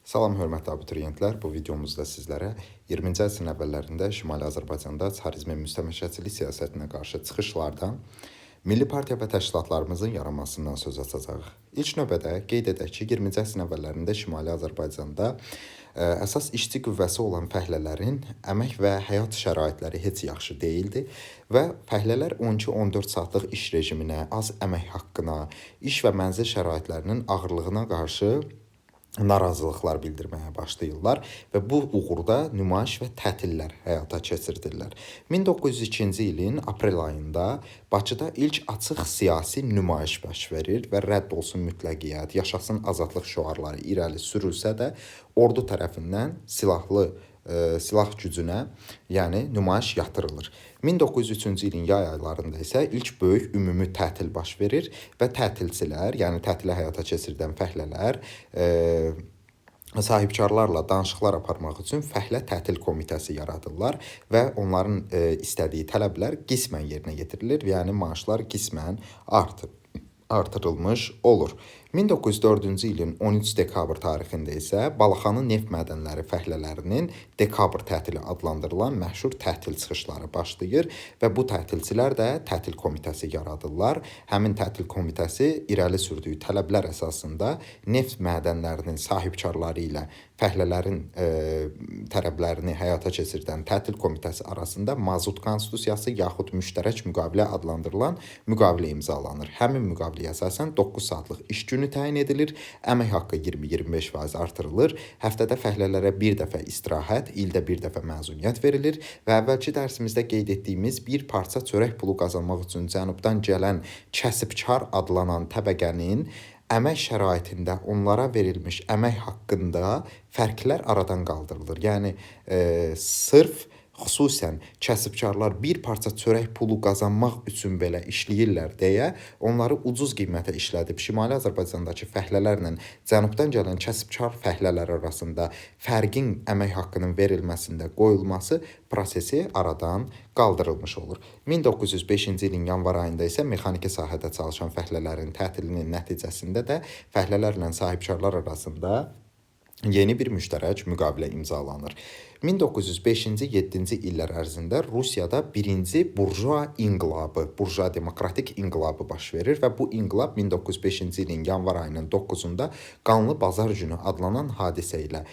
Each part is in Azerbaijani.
Salam hörmətli abituriyentlər, bu videomuzda sizlərə 20-ci əsrin əvvəllərində Şimali Azərbaycanda çarizmin müstəmləkəçilik siyasətinə qarşı çıxışlardan, milli partiya və təşkilatlarımızın yaranmasından söz açacağıq. İlk növbədə qeyd edək ki, 20-ci əsrin əvvəllərində Şimali Azərbaycanda əsas işçi qüvvəsi olan fəhlələrin əmək və həyat şəraitləri heç yaxşı deyildi və fəhlələr 12-14 saatlıq iş rejiminə, az əmək haqqına, iş və mənzil şəraitlərinin ağırlığına qarşı narazılıqlar bildirməyə başlayırlar və bu uğurda nümayiş və tətillər həyata keçirdirlər. 1902-ci ilin aprel ayında Bakıda ilk açıq siyasi nümayiş baş verir və rədd olsun mütləqiyyət, yaşasın azadlıq şüarları irəli sürülsə də ordu tərəfindən silah gücünə, yəni nümayiş yatırılır. 1903-cü ilin yay aylarında isə ilk böyük ümumi tətil baş verir və tətilçilər, yəni tətili həyata keçirdən fəhlələr sahibkarlarla danışıqlar aparmaq üçün fəhlə tətil komitəsi yaradırlar və onların istədiyi tələblər qismən yerinə yetirilir, yəni maaşlar qismən artırılmış olur. 1904-cü ilin 13 dekabr tarixində isə Balaxanı neft mədənləri fəhlələrinin dekabr tətili adlandırılan məşhur tətil çıxışları başlayır və bu tətilçilər də tətil komitəsi yaradırlar. Həmin tətil komitəsi irəli sürdüyü tələblər əsasında neft mədənlərinin sahibkarları ilə fəhlələrin tələblərini həyata keçirdən tətil komitəsi arasında mazut konstitusiyası yaxud müştərək müqavilə adlandırılan müqavilə imzalanır. Həmin müqaviləyə əsasən 9 saatlıq iş günü təyin edilir, əmək haqqı 20-25% artırılır, həftədə fəhlələrə bir dəfə istirahət, ildə bir dəfə məzuniyyət verilir və əvvəlki dərsimizdə qeyd etdiyimiz bir parça çörək pulu qazanmaq üçün cənubdan gələn kəsbkar adlanan təbəqənin əmək şəraitində onlara verilmiş əmək haqqında fərqlər aradan qaldırılır. Yəni, sırf xüsusən kəsbkarlar bir parça çörək pulu qazanmaq üçün belə işləyirlər deyə onları ucuz qiymətə işlədib Şimali Azərbaycandakı fəhlələrlə cənubdan gələn kəsbkar fəhlələr arasında fərqin əmək haqqının verilməsində qoyulması prosesi aradan qaldırılmış olur. 1905-ci ilin yanvar ayında isə mexaniki sahədə çalışan fəhlələrin tətilinin nəticəsində də fəhlələrlə sahibkarlar arasında yeni bir müştərək müqavilə imzalanır. 1905-ci 7-ci illər ərzində Rusiyada birinci burjua inqilabı, burjua demokratik inqilabı baş verir və bu inqilab 1905-ci ilin yanvar ayının 9-da Qanlı Bazar günü adlanan hadisə ilə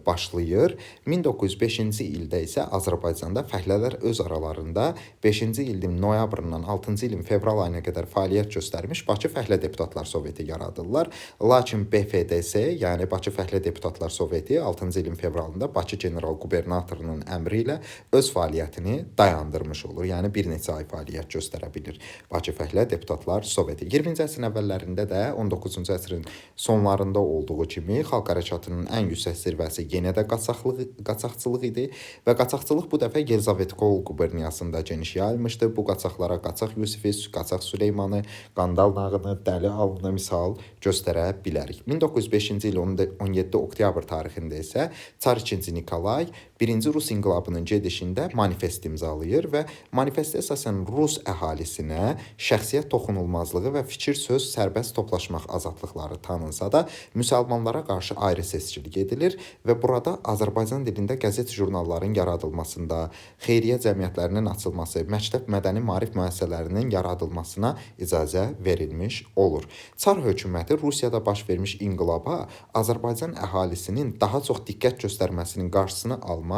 başlayır. 1905-ci ildə isə Azərbaycanda fəhlələr öz aralarında 5-ci ilin noyabrından 6-cı ilin fevral ayına qədər fəaliyyət göstərmiş Bakı Fəhlə Deputatlar Soveti yaradırlar. Lakin BFDS, yəni Bakı Fəhlə Deputatlar Soveti 6-cı ilin fevralında Bakı general qubernatorunun əmri ilə öz fəaliyyətini dayandırmış olur. Yəni, bir neçə ay fəaliyyət göstərə bilir Bakı Fəhlə Deputatlar Soveti. 20-ci əsrin əvvəllərində də 19-cu əsrin sonlarında olduğu kimi xalq hərəkatının ən yüksək zirvəsi yenə də qaçaqçılıq idi və qaçaqçılıq bu dəfə Yelizavetqol quberniyasında geniş yayılmışdı. Bu qaçaqlara Qaçaq Yusifi, Qaçaq Süleymanı, Qandal Nağını, Dəli Alını misal göstərə bilərik. 1905-ci il 17 oktyabr tarixində isə Çar II. Nikolay Birinci Rus inqilabının gedişində manifest imzalayır və manifestə əsasən Rus əhalisinə şəxsiyyət toxunulmazlığı və fikir söz sərbəst toplaşmaq azadlıqları tanınsa da, müsəlmanlara qarşı ayrı seçkilik edilir və burada Azərbaycan dilində qəzet jurnalların yaradılmasında, xeyriyyə cəmiyyətlərinin açılması, məktəb mədəni maarif müəssisələrinin yaradılmasına icazə verilmiş olur. Çar hökuməti Rusiyada baş vermiş inqilaba Azərbaycan əhalisinin daha çox diqqət göstərməsinin qarşısını almaq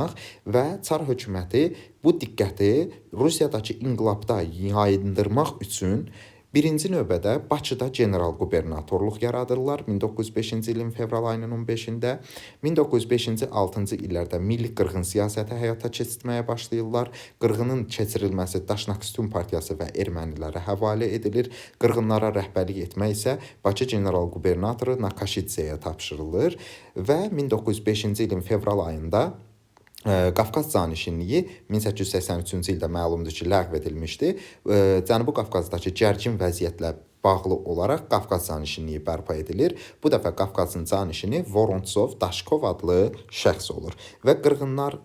və Çar hökuməti bu diqqəti Rusiyadakı inqilabda yayındırmaq üçün birinci növbədə Bakıda general qubernatorluq yaradırlar 1905-ci ilin fevral ayının 15-də. 1905-ci 6-cı illərdə milli qırğın siyasəti həyata keçirməyə başlayırlar. Qırğının keçirilməsi Daşnaksutyun partiyası və ermənilərə həvalə edilir. Qırğınlara rəhbərlik etmək isə Bakı general qubernatoru Nakaşidzeyə tapşırılır və 1905-ci ilin fevral ayında Qafqaz canişinliyi 1883-cü ildə məlumdur ki, ləğv edilmişdi. Cənubi Qafqazdakı gərgin vəziyyətlə bağlı olaraq Qafqaz canişinliyi bərpa edilir. Bu dəfə Qafqazın canişini Vorontsov Daşkov adlı şəxs olur və qırğınlar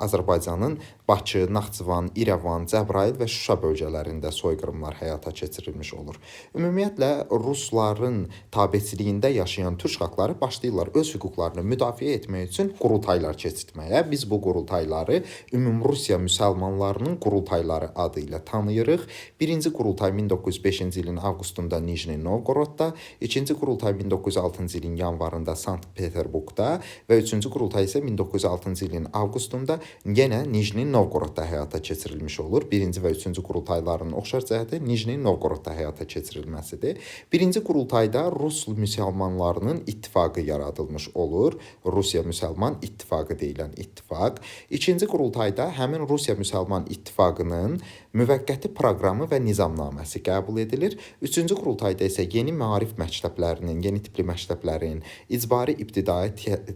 Azərbaycanın Bakı, Naxçıvan, İrəvan, Cəbrayıl və Şuşa bölgələrində soyqırımlar həyata keçirilmiş olur. Ümumiyyətlə, Rusların tabeçiliyində yaşayan türk xalqları başlayırlar öz hüquqlarını müdafiə etmək üçün qurultaylar keçirtməyə. Biz bu qurultayları Ümumrusiya müsəlmanlarının qurultayları adı ilə tanıyırıq. Birinci qurultay 1905-ci ilin avqustunda Nijni Novgorodda, ikinci qurultay 1906-cı ilin yanvarında Sankt-Peterburqda və üçüncü qurultay isə 1906-cı ilin avqustunda yenə Nijni Novgorodda həyata keçirilmiş olur. Birinci və üçüncü qurultayların oxşar cəhəti Nijni Novgorodda həyata keçirilməsidir. Birinci qurultayda Rus müsəlmanlarının ittifaqı yaradılmış olur. Rusiya Müsəlman İttifaqı deyilən ittifaq. İkinci qurultayda həmin Rusiya Müsəlman İttifaqının müvəqqəti proqramı və nizamnaməsi qəbul edilir. Üçüncü qurultayda isə yeni maarif məktəblərinin, yeni tipli məktəblərin, icbari ibtidai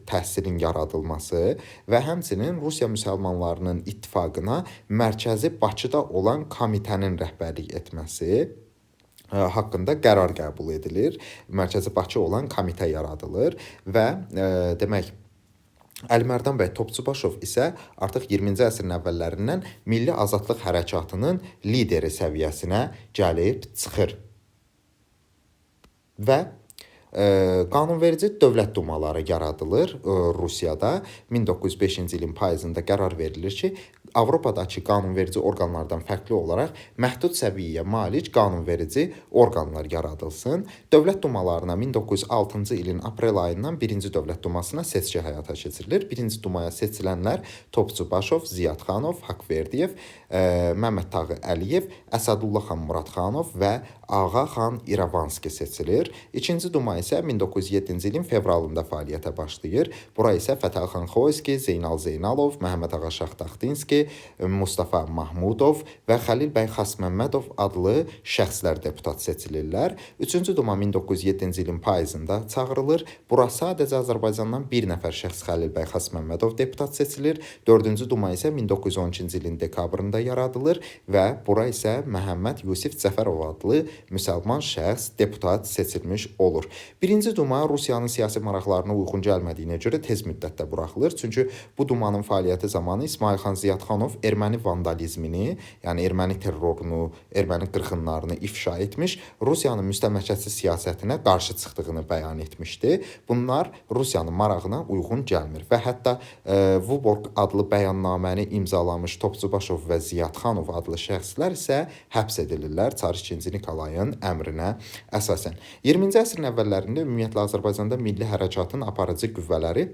təhsilin yaradılması və həmçinin Rusiya müsəlmanlarının ittifaqına mərkəzi Bakıda olan komitənin rəhbərlik etməsi haqqında qərar qəbul edilir. Mərkəzi Bakı olan komitə yaradılır və demək Əlimərdan bəy Topçubaşov isə artıq 20-ci əsrin əvvəllərindən Milli Azadlıq Hərəkatının lideri səviyyəsinə gəlib çıxır. Və qanunverici dövlət dumaları yaradılır Rusiyada. 1905-ci ilin payızında qərar verilir ki, Avropadakı qanunverici orqanlardan fərqli olaraq məhdud səviyyəyə malik qanunverici orqanlar yaradılsın. Dövlət dumalarına 1906-cı ilin aprel ayından birinci dövlət dumasına seçki həyata keçirilir. Birinci dumaya seçilənlər Topçubaşov, Ziyadxanov, Haqverdiyev, Məmməd Tağı Əliyev, Əsədullah xan Muradxanov və Ağa xan İrəvanski seçilir. İkinci duma isə 1907-ci ilin fevralında fəaliyyətə başlayır. Bura isə Fətəlxan Xoyski, Zeynal Zeynalov, Məhəmməd Ağa Şahtaxtinski, Mustafa Mahmudov və Xəlil bəy Xasməmmədov adlı şəxslər deputat seçilirlər. Üçüncü duma 1907-ci ilin payızında çağırılır. Bura sadəcə Azərbaycandan bir nəfər şəxs Xəlil bəy Xasməmmədov deputat seçilir. Dördüncü duma isə 1912-ci ilin dekabrında yaradılır və bura isə Məhəmməd Yusif Cəfərov adlı müsəlman şəxs deputat seçilmiş olur. Birinci duma Rusiyanın siyasi maraqlarına uyğun gəlmədiyinə görə tez müddətdə buraxılır. Çünki bu dumanın fəaliyyəti zamanı İsmail xan Ziyadxanov erməni vandalizmini, yəni erməni terrorunu, erməni qırğınlarını ifşa etmiş, Rusiyanın müstəmləkəçi siyasətinə qarşı çıxdığını bəyan etmişdi. Bunlar Rusiyanın marağına uyğun gəlmir və hətta Vuborg adlı bəyannaməni imzalamış Topçubaşov və Ziyadxanov adlı şəxslər isə həbs edilirlər Çar II Nikolayın əmrinə əsasən. 20-ci əsrin əvvəllərində ümumiyyətlə Azərbaycanda milli hərəkatın aparıcı qüvvələri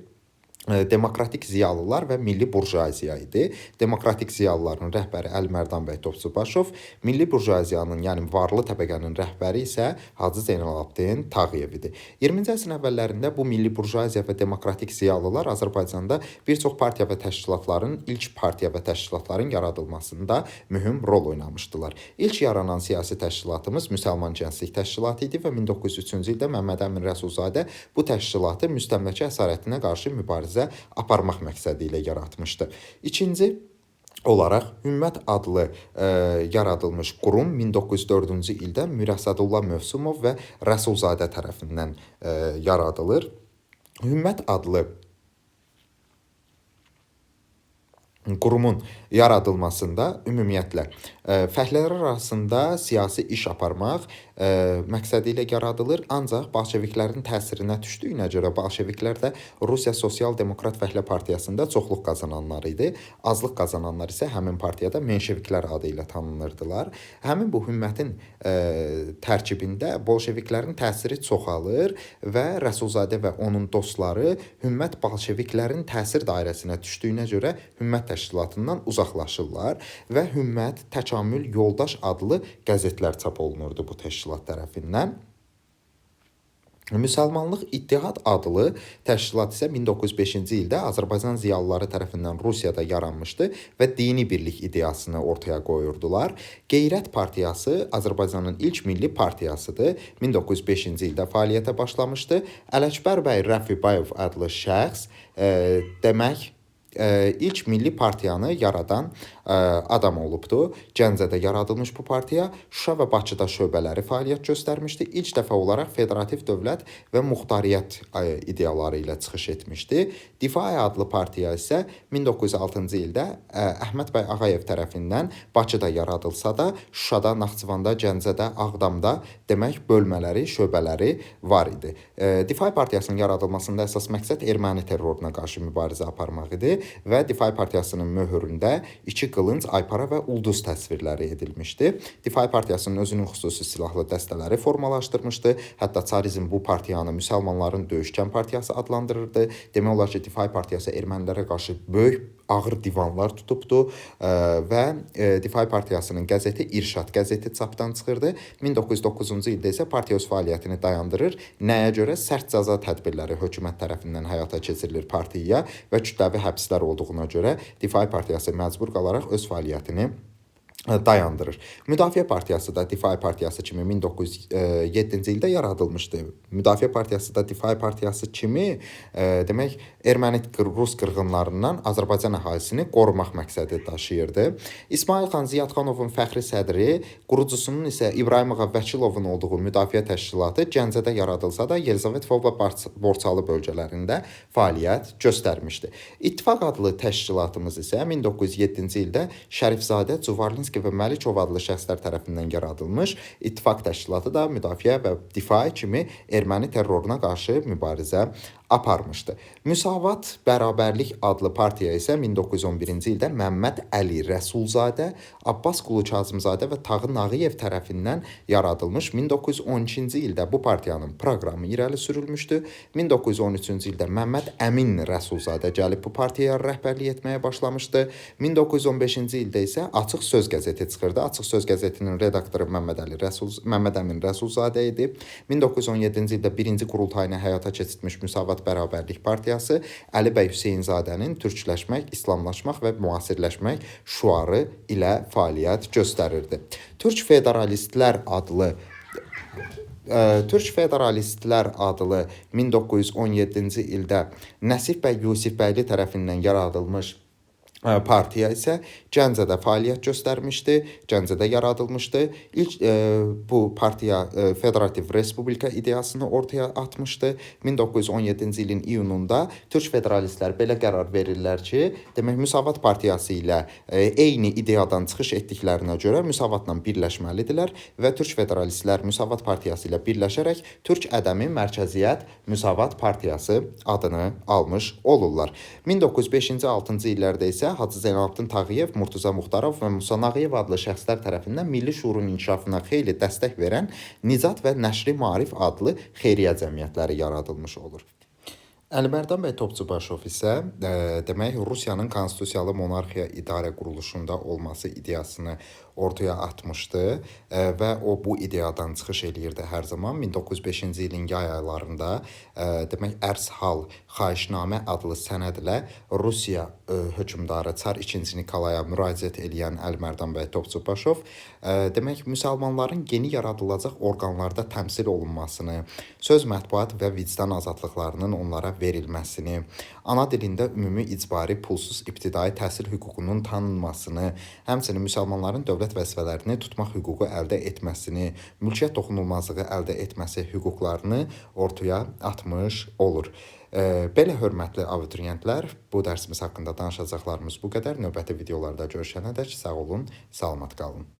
demokratik ziyalılar və milli burjuaziya idi. Demokratik ziyalıların rəhbəri Əlimərdan bəy Topçubaşov, milli burjuaziyanın, yəni varlı təbəqənin rəhbəri isə Hacı Zeynalabdin Tağıyev idi. 20-ci əsrin əvvəllərində bu milli burjuaziya və demokratik ziyalılar Azərbaycanda bir çox partiya və təşkilatların, ilk partiya və təşkilatların yaradılmasında mühüm rol oynamışdılar. İlk yaranan siyasi təşkilatımız Müsəlman Gənclik Təşkilatı idi və 1903-cü ildə Məmməd Əmin Rəsulzadə bu təşkilatı müstəmləkə əsarətinə qarşı mübarizə aparmaq məqsədi ilə yaratmışdı. İkinci olaraq Hümmət adlı yaradılmış qurum 1904-cü ildə Mürəsədullah Mövsumov və Rəsulzadə tərəfindən yaradılır. Hümmət adlı qurumun yaradılmasında ümumiyyətlə fəhlələr arasında siyasi iş aparmaq məqsədi ilə yaradılır. Ancaq bolşeviklərin təsirinə düşdüyünə görə bolşeviklər də Rusiya Sosial Demokrat Fəhlə Partiyasında çoxluq qazananlar idi. Azlıq qazananlar isə həmin partiyada menşeviklər adı ilə tanınırdılar. Həmin bu hümmətin tərkibində bolşeviklərin təsiri çoxalır və Rəsulzadə və onun dostları hümmət bolşeviklərin təsir dairəsinə düşdüyünə görə hümmət təşkilatından uzaqlaşırlar və Hümmət Təkamül Yoldaş adlı qəzetlər çap olunurdu bu təşkilat tərəfindən. Müsəlmanlıq İttihad adlı təşkilat isə 1905-ci ildə Azərbaycan ziyalıları tərəfindən Rusiyada yaranmışdı və dini birlik ideyasını ortaya qoyurdular. Qeyrət Partiyası Azərbaycanın ilk milli partiyasıdır. 1905-ci ildə fəaliyyətə başlamışdı. Ələkbər bəy Rəfibayev adlı şəxs demək ilk milli partiyanı yaradan adam olubdu. Gəncədə yaradılmış bu partiya Şuşa və Bakıda şöbələri fəaliyyət göstərmişdi. İlk dəfə olaraq federativ dövlət və muxtariyyət ideyaları ilə çıxış etmişdi. Difai adlı partiya isə 1906-cı ildə Əhməd bəy Ağayev tərəfindən Bakıda yaradılsa da, Şuşada, Naxçıvanda, Gəncədə, Ağdamda demək bölmələri, şöbələri var idi. Difai partiyasının yaradılmasında əsas məqsəd erməni terroruna qarşı mübarizə aparmaq idi və Difai partiyasının möhüründə iki qılınc, aypara və ulduz təsvirləri edilmişdi. Difai partiyasının özünün xüsusi silahlı dəstələri formalaşdırmışdı. Hətta Çarizm bu partiyanı müsəlmanların döyüşkən partiyası adlandırırdı. Demək olar ki, Difai partiyası ermənilərə qarşı böyük ağır divanlar tutubdu və Difai partiyasının qəzeti İrşad qəzeti çapdan çıxırdı. 1909-cu ildə isə partiya öz fəaliyyətini dayandırır. Nəyə görə? Sərt cəza tədbirləri hökumət tərəfindən həyata keçirilir partiyaya və kütləvi həbslər olduğuna görə Difai partiyası məcbur qalaraq öz fəaliyyətini dayandırır. Müdafiə partiyası da Difai partiyası kimi 1907-ci ildə yaradılmışdı. Müdafiə partiyası da Difai partiyası kimi demək erməni rus qırğınlarından Azərbaycan əhalisini qorumaq məqsədi daşıyırdı. İsmail xan Ziyadxanovun fəxri sədri, qurucusunun isə İbrahim ağa Vəkilovun olduğu müdafiə təşkilatı Gəncədə yaradılsa da Yelizavetpol və Borçalı bölgələrində fəaliyyət göstərmişdi. İttifaq adlı təşkilatımız isə 1907-ci ildə Şərifzadə, Cuvarlinski və Məlikov adlı şəxslər tərəfindən yaradılmış İttifaq təşkilatı da müdafiə və difai kimi erməni terroruna qarşı mübarizə aparmışdı. Müsavat Bərabərlik adlı partiya isə 1911-ci ildə Məmməd Əli Rəsulzadə, Abbas Qulu Kazımzadə və Tağı Nağıyev tərəfindən yaradılmış. 1912-ci ildə bu partiyanın proqramı irəli sürülmüşdü. 1913-cü ildə Məmməd Əmin Rəsulzadə gəlib bu partiyaya rəhbərlik etməyə başlamışdı. 1915-ci ildə isə Açıq Söz qəzeti çıxırdı. Açıq Söz qəzetinin redaktoru Məmməd Əmin Rəsulzadə idi. 1917-ci ildə birinci qurultayını həyata keçirtmiş Müsavat Bərabərlik partiyası Əli bəy Hüseynzadənin türkləşmək, islamlaşmaq və müasirləşmək şüarı ilə fəaliyyət göstərirdi. Türk Federalistlər adlı 1917-ci ildə Nəsib bəy Yusifbəyli tərəfindən yaradılmış partiya isə Gəncədə fəaliyyət göstərmişdi, Gəncədə yaradılmışdı. İlk bu partiya Federativ Respublika ideyasını ortaya atmışdı. 1917-ci ilin iyununda Türk Federalistlər belə qərar verirlər ki, demək Müsavat partiyası ilə eyni ideyadan çıxış etdiklərinə görə Müsavatla birləşməlidirlər və Türk Federalistlər Müsavat partiyası ilə birləşərək Türk Ədəmi Mərkəziyyət Müsavat partiyası adını almış olurlar. 1905-ci 6-cı illərdə isə Hacı Zeynalabdin Tağıyev, Murtuza Muxtarov və Musa Nağıyev adlı şəxslər tərəfindən milli şuurun inkişafına xeyli dəstək verən Nicat və Nəşri Maarif adlı xeyriyyə cəmiyyətləri yaradılmış olur. Əlimərdan bəy Topçubaşov isə demək Rusiyanın konstitusiyalı monarxiya idarə quruluşunda olması ideyasını ortaya atmışdı və o bu ideyadan çıxış eləyirdi hər zaman. 1905-ci ilin yay aylarında demək Ərshal Xahişnamə adlı sənədlə Rusiya hökmdarı Çar 2. Nikolaya müraciət eləyən Əlimərdan bəy Topçubaşov demək müsəlmanların yeni yaradılacaq orqanlarda təmsil olunmasını, söz, mətbuat və vicdan azadlıqlarının onlara verilməsini, ana dilində ümumi icbari pulsuz ibtidai təhsil hüququnun tanınmasını, həmçinin müsəlmanların dövlət vəzifələrini tutmaq hüququ əldə etməsini, mülkiyyət toxunulmazlığı əldə etməsi hüquqlarını ortaya atmış olur. Belə hörmətli abituriyentlər, bu dərsimiz haqqında danışacaqlarımız bu qədər. Növbəti videolarda görüşənədək sağ olun, salamat qalın.